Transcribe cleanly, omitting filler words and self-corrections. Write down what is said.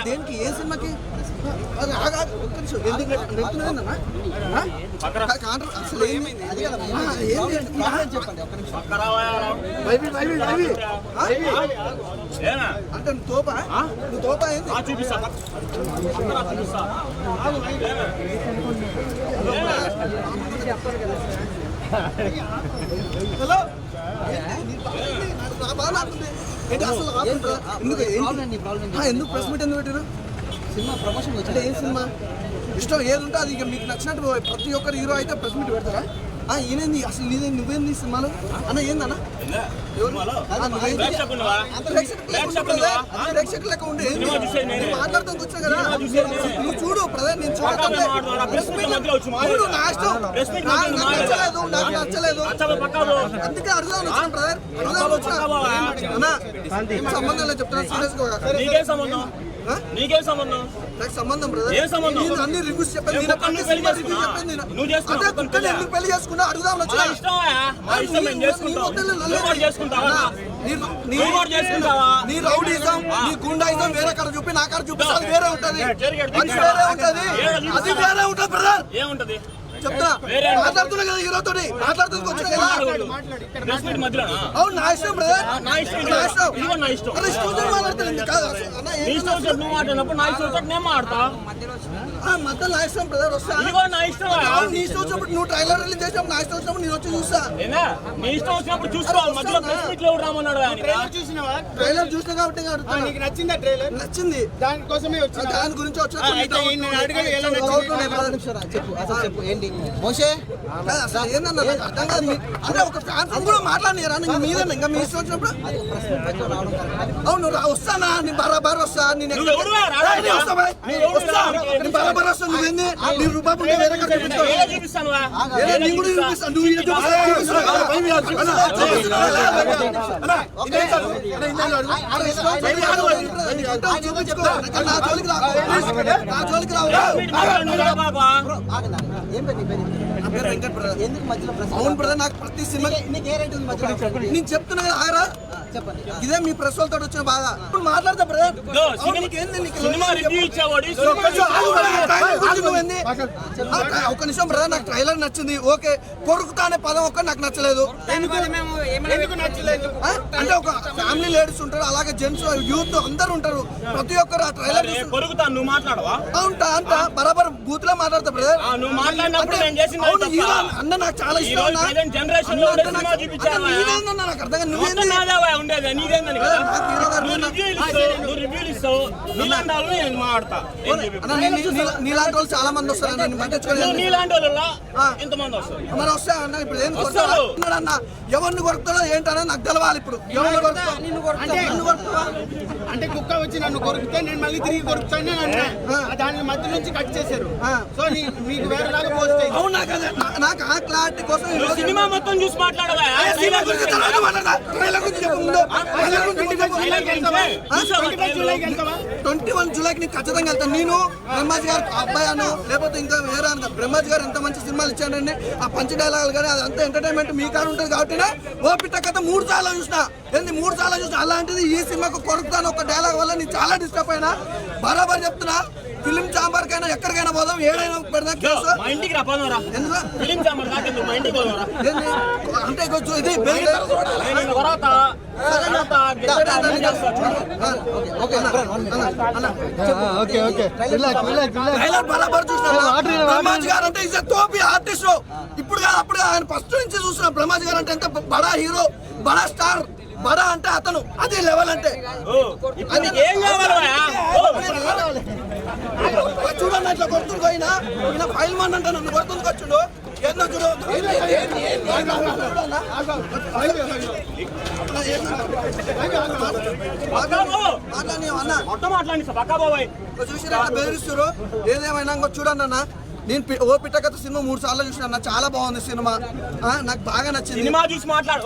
దేనికి ఏ సినిమాకి అసలు అంటే తోపా నువ్వు తోపా ఏంది హలో ఎందుకు ప్రెస్ మీట్ ఎందుకు పెట్టారు సినిమా ప్రమోషన్ అంటే ఏం సినిమా ఇష్టం ఏది ఉంటే అది ఇక మీకు నచ్చినట్టు ప్రతి ఒక్కరు హీరో అయితే ప్రెస్ మీట్ పెడతారా ఈయనేంది అసలు నీదేంది నువ్వేంది సినిమాలో అన్న ఏందన్నా ప్రేక్షకులు లెక్క ఉండే మాట్లాడుతూ కూర్చో కదా నువ్వు చూడు ప్రధాన నేను చూడలేదు నా ఇష్టం నాకు నచ్చలేదు అందుకే అడుగుదాం వచ్చిన ప్రధాన అడుగుదాం వచ్చిన సంబంధం లేదు చెప్తున్నా సీరియస్ నీకేం సంబంధం నాకు సంబంధం బ్రదర్ ఏం సంబంధం అన్ని రివ్యూస్ చెప్పాను ఎందుకు పెళ్లి చేసుకున్నా అడుగుదాం నీ రౌడీజం నీ గుండాయిజం వేరే కాడ చూపి నా కాడ చూపిస్తే అది వేరే ఉంటది అది వేరే ఉంటది బ్రదర్ ఏముంటది చెప్తా మాట్లాడుతున్నా కదా హీరోతో మాట్లాడుతుంది అవును నా ఇష్టం బ్రదర్ మధ్య నా ఇష్టం బ్రదర్ వస్తా నీ ఇష్టం వచ్చినప్పుడు నువ్వు ట్రైలర్ రిలీజ్ చేసినప్పుడు నా ఇష్టం వచ్చినప్పుడు నేను వచ్చి చూస్తా ట్రైలర్ చూసినా కాబట్టి నచ్చింది దానికోసమే దాని గురించి వచ్చి అంటే ఒక ఫ్యాన్స్ కూడా మాట్లాడినారా మీద ఇంకా మీ ఇష్టం వచ్చినప్పుడు అవును వస్తానా నేను బరాబర్ వస్తా నేను బరాబర్ వస్తా నువ్వేంది నీ రూపాయి వేరే చూపిస్తాను నేను కూడా చూపిస్తాను నువ్వు నా జోలికి రావు అవును బ్రదర్ నాకు ప్రతి సినిమా నేను చెప్తున్నా కదా ఆగరా ఇదే మీ ప్రెస్ వాళ్ళతో వచ్చిన బాధ ఇప్పుడు మాట్లాడతా బ్రదర్ ఒక నిమిషం బ్రదర్ నాకు ట్రైలర్ నచ్చింది ఓకే కొరుకుతా అనే పదం ఒక్క నాకు నచ్చలేదు అంటే ఒక ఫ్యామిలీ లేడీస్ ఉంటారు అలాగే జెంట్స్ యూత్ అందరు ఉంటారు ప్రతి ఒక్కరు ఆ ట్రైలర్ ఉంటా అంట బరాబర్ బూత్ లో మాట్లాడతా బ్రదర్ అన్న నాకు చాలా ఇష్టం నాకు అర్థం నీలాంటి వాళ్ళు చాలా మంది వస్తారు మరి వస్తా అన్న ఇప్పుడు ఏం అన్న ఎవరిని కొడుతాడో ఏంటన్నా నాకు తెలవాలి ఇప్పుడు అంటే కుక్క వచ్చి నన్ను కొరికితే నేను మళ్ళీ తిరిగి కొరుకుతాను దాని మధ్య నుంచి కట్ చేశారు సో మీకు వేరేలాగా పోస్ట్ అవునా కదా నాకు ఆ క్లారిటీ కోసం సినిమా మొత్తం చూసి మాట్లాడవా 21 జూలైకి నీకు ఖచ్చితంగా వెళ్తాను నేను బ్రహ్మాజీ గారు అబ్బాయాను లేకపోతే ఇంకా వేరే బ్రహ్మాజీ గారు ఎంత మంచి సినిమాలు ఇచ్చాడండి ఆ పంచ డైలాగులు కానీ అదంతా ఎంటర్టైన్మెంట్ మీ కాడ ఉంటుంది కాబట్టి ఓ పిట్ట కథ 3 సార్లు చూసిన ఏంది 3 సార్లు చూసిన అలాంటిది ఈ సినిమాకు కొడుకుతాను ఒక డైలాగ్ వల్ల నేను చాలా డిస్టర్బ్ అయినా బరాబర్ చెప్తున్నా ఫిలిం చాంబర్ కైనా ఎక్కడికైనా పోదాం ఏడైనా పెడదాం అంటే ఇది బరాబర్ చూసిన బ్రహ్మాజీ గారు అంటే ఈజ్ తోపి ఆర్టిస్ట్ ఇప్పుడు కాదు అప్పుడు ఆయన ఫస్ట్ నుంచి చూసిన బ్రహ్మాజీ గారు అంటే ఎంత బడా హీరో బడా స్టార్ బడా అంటే అతను అదే లెవెల్ అంటే చూడండి అట్లా కొడుతుంది పోయినా ఈయన ఫైల్ మన్ అంటే నన్ను కొడుతుంది వచ్చుడు ఏందో చూడు చూసినా బెదిరిస్తారు ఏదేమైనా చూడండి అన్న నేను ఓ పిట్టకథ సినిమా 3 సార్లు చూసిన అన్న చాలా బాగుంది సినిమా నాకు బాగా నచ్చింది సినిమా చూసి మాట్లాడు